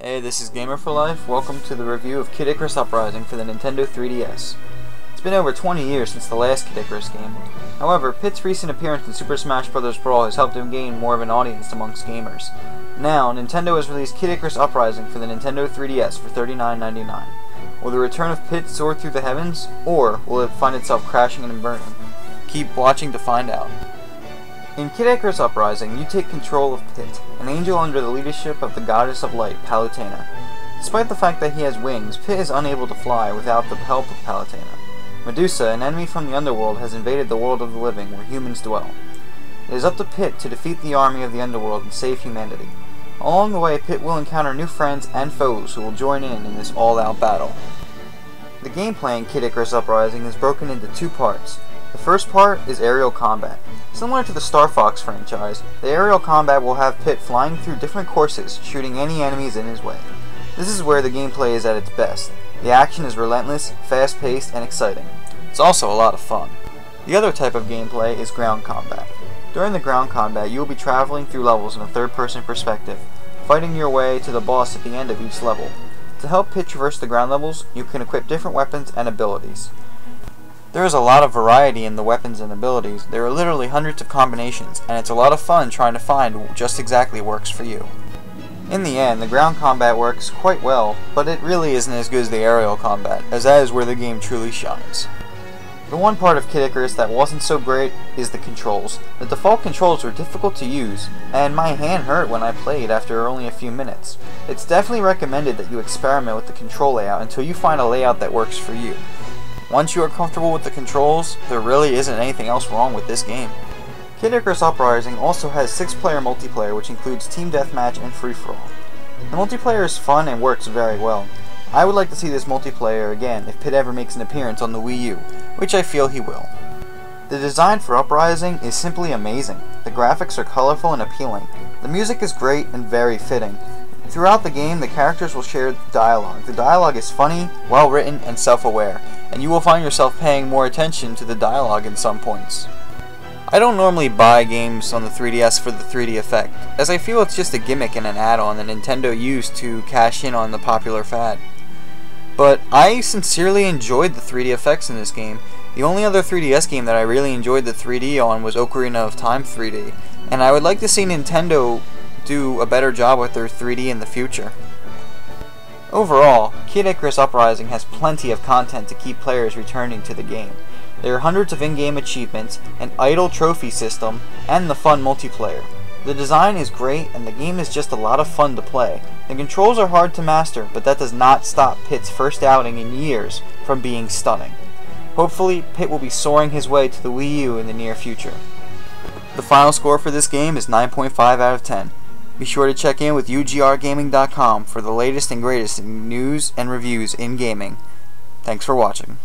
Hey, this is Gamer for Life. Welcome to the review of Kid Icarus Uprising for the Nintendo 3DS. It's been over 20 years since the last Kid Icarus game. However, Pit's recent appearance in Super Smash Bros. Brawl has helped him gain more of an audience amongst gamers. Now, Nintendo has released Kid Icarus Uprising for the Nintendo 3DS for $39.99. Will the return of Pit soar through the heavens, or will it find itself crashing and burning? Keep watching to find out. In Kid Icarus Uprising, you take control of Pit, an angel under the leadership of the goddess of light, Palutena. Despite the fact that he has wings, Pit is unable to fly without the help of Palutena. Medusa, an enemy from the underworld, has invaded the world of the living, where humans dwell. It is up to Pit to defeat the army of the underworld and save humanity. Along the way, Pit will encounter new friends and foes who will join in this all-out battle. The gameplay in Kid Icarus Uprising is broken into two parts. The first part is aerial combat. Similar to the Star Fox franchise, the aerial combat will have Pit flying through different courses, shooting any enemies in his way. This is where the gameplay is at its best. The action is relentless, fast-paced, and exciting. It's also a lot of fun. The other type of gameplay is ground combat. During the ground combat, you will be traveling through levels in a third-person perspective, fighting your way to the boss at the end of each level. To help Pit traverse the ground levels, you can equip different weapons and abilities. There is a lot of variety in the weapons and abilities. There are literally hundreds of combinations, and it's a lot of fun trying to find what just exactly works for you. In the end, the ground combat works quite well, but it really isn't as good as the aerial combat, as that is where the game truly shines. The one part of Kid Icarus that wasn't so great is the controls. The default controls were difficult to use, and my hand hurt when I played after only a few minutes. It's definitely recommended that you experiment with the control layout until you find a layout that works for you. Once you are comfortable with the controls, there really isn't anything else wrong with this game. Kid Icarus Uprising also has 6-player multiplayer, which includes Team Deathmatch and Free-For-All. The multiplayer is fun and works very well. I would like to see this multiplayer again if Pit ever makes an appearance on the Wii U, which I feel he will. The design for Uprising is simply amazing. The graphics are colorful and appealing. The music is great and very fitting. Throughout the game, the characters will share dialogue. The dialogue is funny, well written, and self-aware, and you will find yourself paying more attention to the dialogue in some points. I don't normally buy games on the 3DS for the 3D effect, as I feel it's just a gimmick and an add-on that Nintendo used to cash in on the popular fad. But I sincerely enjoyed the 3D effects in this game. The only other 3DS game that I really enjoyed the 3D on was Ocarina of Time 3D, and I would like to see Nintendo do a better job with their 3D in the future. Overall, Kid Icarus Uprising has plenty of content to keep players returning to the game. There are hundreds of in-game achievements, an idle trophy system, and the fun multiplayer. The design is great, and the game is just a lot of fun to play. The controls are hard to master, but that does not stop Pit's first outing in years from being stunning. Hopefully, Pit will be soaring his way to the Wii U in the near future. The final score for this game is 9.5 out of 10. Be sure to check in with UGRgaming.com for the latest and greatest news and reviews in gaming. Thanks for watching.